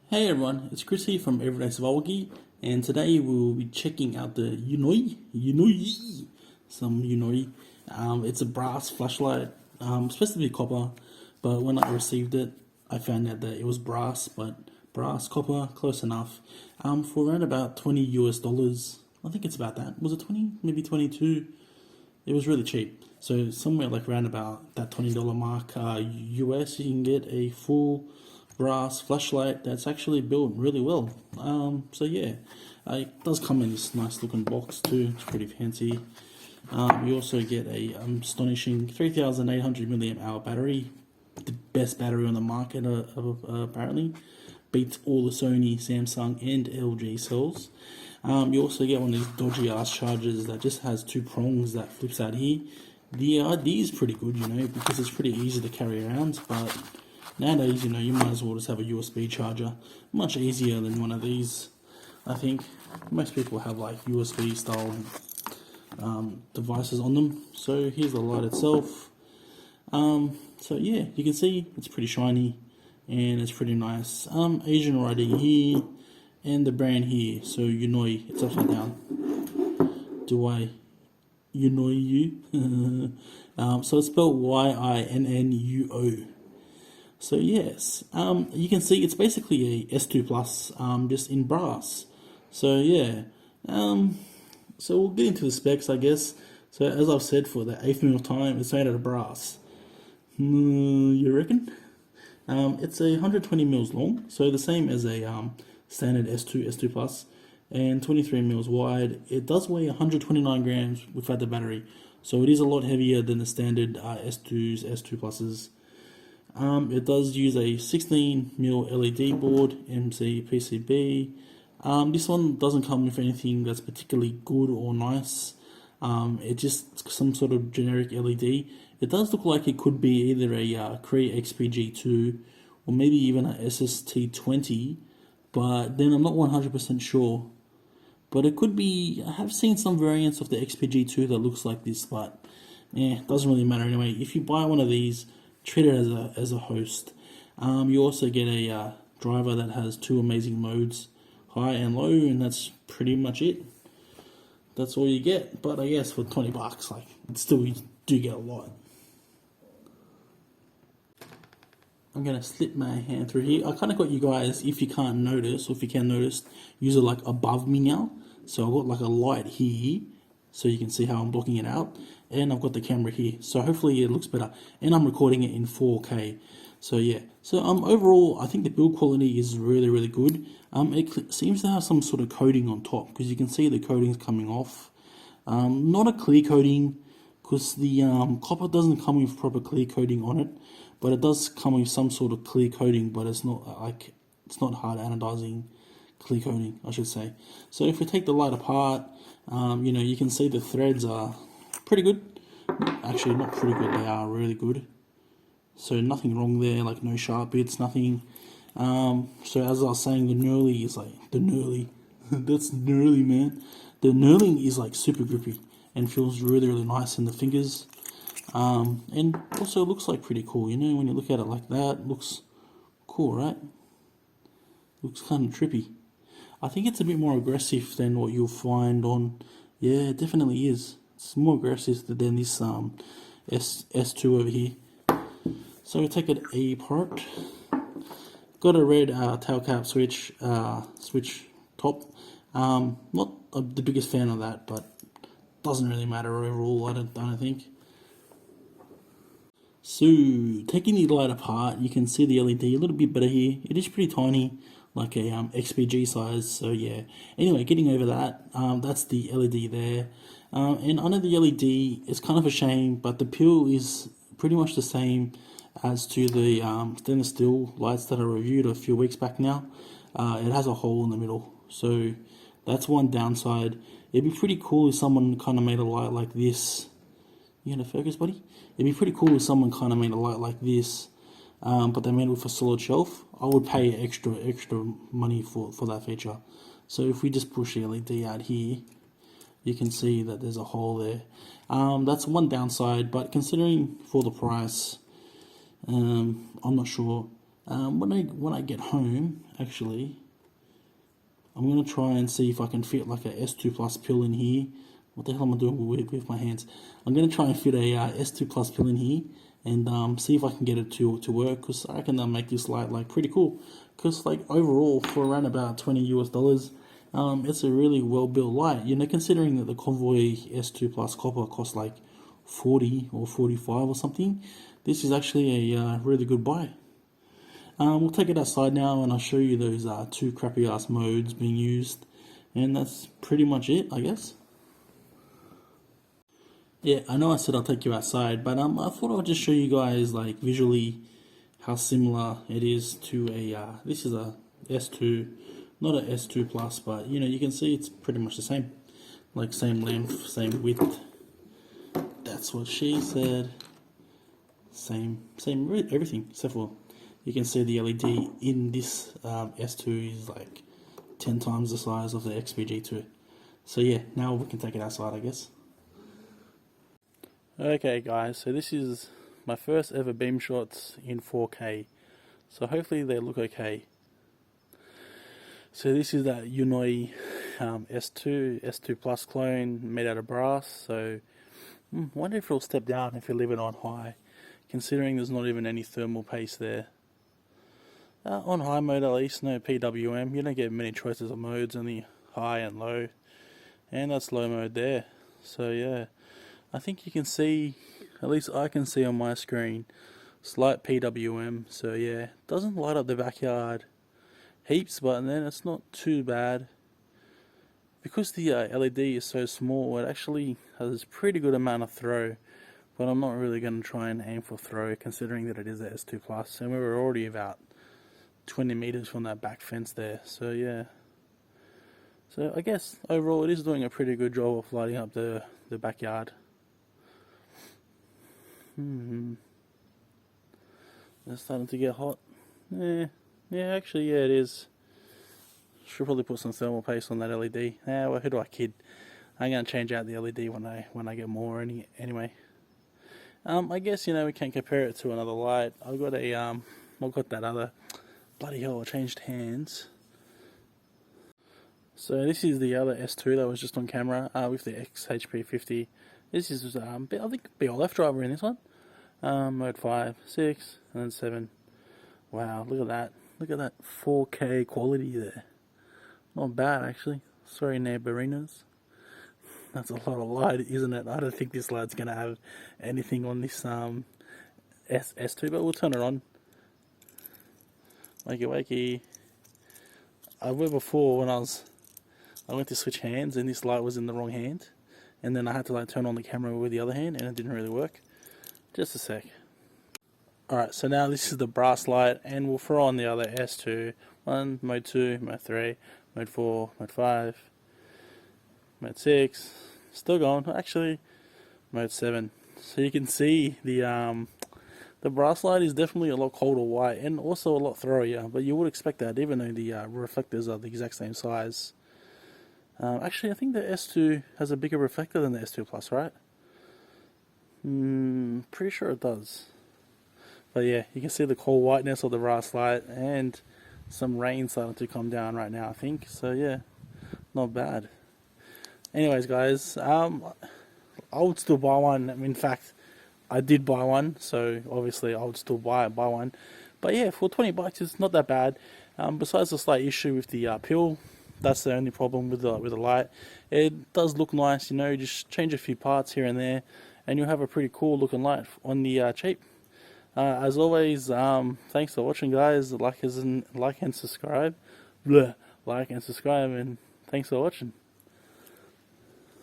Hey everyone, it's Chris here from Everyday Survival, and today we'll be checking out the Yinnou, some Yinnou. It's a brass flashlight, supposed to be copper, but when I received it, I found out that it was brass, but brass, copper, close enough. For around about $20 US. I think it's about that. Was it 20? Maybe 22. It was really cheap. So somewhere like around about that $20 mark US, you can get a full brass flashlight that's actually built really well. So yeah, it does come in this nice looking box too. It's pretty fancy. You also get a astonishing 3,800 milliamp hour battery, the best battery on the market apparently. Beats all the Sony, Samsung and LG cells. You also get one of these dodgy ass chargers that just has two prongs that flips out here. The idea is pretty good, because it's pretty easy to carry around, but nowadays, you might as well just have a USB charger. Much easier than one of these. I think most people have like USB style devices on them. So here's the light itself. So yeah, you can see it's pretty shiny and it's pretty nice. Asian writing here and the brand here. So Yinnou, it's upside down. Do I Yinnou you? So it's spelled Yinnuo. So yes, you can see it's basically a S2 Plus, just in brass. So yeah, so we'll get into the specs, I guess. So as I've said for the 8th millionth time, it's made out of brass. You reckon? It's a 120 mils long, so the same as a standard S2 Plus, and 23 mils wide. It does weigh 129 grams without the battery, so it is a lot heavier than the standard S2s, S2 Pluses. It does use a 16mm LED board, MC PCB. This one doesn't come with anything that's particularly good or nice. It's just some sort of generic LED. It does look like it could be either a Cree XPG2 or maybe even a SST20, but then I'm not 100% sure. But it could be. I have seen some variants of the XPG2 that looks like this, but it doesn't really matter anyway. If you buy one of these, treat it as a host. You also get a driver that has two amazing modes, high and low, and that's pretty much it. That's all you get. But I guess for $20, like, still you do get a lot. I'm gonna slip my hand through here. I kind of got you guys, if you can't notice, or if you can notice, use it like above me now. So I've got like a light here, so you can see how I'm blocking it out, and I've got the camera here, so hopefully it looks better, and I'm recording it in 4K. So yeah, so overall I think the build quality is really good. It seems to have some sort of coating on top, because you can see the coating's coming off. Not a clear coating, because the copper doesn't come with proper clear coating on it, but it does come with some sort of clear coating, but it's not hard anodizing clear coating, I should say. So if we take the light apart, you can see the threads are pretty good. Actually, not pretty good, they are really good. So nothing wrong there, like no sharp bits, nothing. So as I was saying, the knurling is like, that's gnarly, man. The knurling is like super grippy and feels really nice in the fingers. And also looks like pretty cool, when you look at it like that, it looks cool, right? Looks kind of trippy. I think it's a bit more aggressive than what you'll find on, yeah, it definitely is. It's more aggressive than this S2 over here. So we take it apart. Got a red tail cap switch top. Not the biggest fan of that, but doesn't really matter overall, I don't think. So, taking the light apart, you can see the LED a little bit better here. It is pretty tiny, like a XPG size, so yeah. Anyway, getting over that, that's the LED there. And under the LED, it's kind of a shame, but the peel is pretty much the same as to the stainless steel lights that I reviewed a few weeks back now. It has a hole in the middle, so that's one downside. It'd be pretty cool if someone kind of made a light like this. You gonna focus, buddy? It'd be pretty cool if someone kind of made a light like this, but they made it with a solid shelf. I would pay extra money for that feature. So if we just push the LED out here, you can see that there's a hole there. That's one downside, but considering for the price, I'm not sure. When I get home, actually, I'm gonna try and see if I can fit like a S2 Plus pill in here. What the hell am I doing with my hands? I'm gonna try and fit a S2 Plus pill in here and see if I can get it to work, because I reckon they'll make this light like pretty cool. Because like overall, for around about $20 US, it's a really well built light. You know, considering that the Convoy S2 Plus copper costs like 40 or 45 or something, this is actually a really good buy. We'll take it outside now and I'll show you those two crappy ass modes being used, and that's pretty much it, I guess. Yeah, I know I said I'll take you outside, but I thought I would just show you guys like visually how similar it is to a this is a S2, not a S2 Plus, but you know, you can see it's pretty much the same, like same length, same width. That's what she said. Same everything except for you can see the LED in this S2 is like 10 times the size of the XPG2. So yeah, now we can take it outside, I guess. Okay guys, so this is my first ever beam shots in 4K. So hopefully they look okay. So this is that Yinnou S2 Plus clone made out of brass. So wonder if it'll step down if you leave it on high, considering there's not even any thermal paste there. On high mode at least, no PWM. You don't get many choices of modes, only high and low. And that's low mode there. So yeah, I think you can see, at least I can see on my screen, slight PWM. So yeah, doesn't light up the backyard heaps, but then it's not too bad. Because the LED is so small, it actually has a pretty good amount of throw. But I'm not really going to try and aim for throw, considering that it is a S2 Plus, and we were already about 20 meters from that back fence there. So yeah, so I guess overall it is doing a pretty good job of lighting up the backyard. It's starting to get hot. Yeah, actually yeah, it is. Should probably put some thermal paste on that LED. Well, who do I kid? I'm gonna change out the LED when I get more anyway. I guess, you know, we can compare it to another light. I've got that other, bloody hell, I changed hands. So this is the other S2 that was just on camera with the XHP50. This is I think BLF driver in this one. Mode 5, 6, and then 7. Wow, look at that. Look at that 4K quality there. Not bad actually. Sorry neighborinos. That's a lot of light, isn't it? I don't think this light's going to have anything on this S2, but we'll turn it on. Wakey wakey. I went before when I went to switch hands and this light was in the wrong hand, and then I had to like turn on the camera with the other hand and it didn't really work. Just a sec. Alright, so now this is the brass light, and we'll throw on the other S2. Mode 2, Mode 3, Mode 4, Mode 5, Mode 6, still going, actually, Mode 7. So you can see the brass light is definitely a lot colder white, and also a lot throwier, but you would expect that even though the reflectors are the exact same size. Actually, I think the S2 has a bigger reflector than the S2 Plus, right? Pretty sure it does. But yeah, you can see the cold whiteness of the brass light, and some rain starting to come down right now, I think. So yeah, not bad. Anyways, guys, I would still buy one. In fact, I did buy one, so obviously I would still buy one. But yeah, for 20 bucks, it's not that bad. Besides the slight issue with the pill, that's the only problem with the light. It does look nice, you know. Just change a few parts here and there, and you'll have a pretty cool looking light on the cheap. As always, thanks for watching, guys. Like and subscribe. Like and subscribe, and thanks for watching.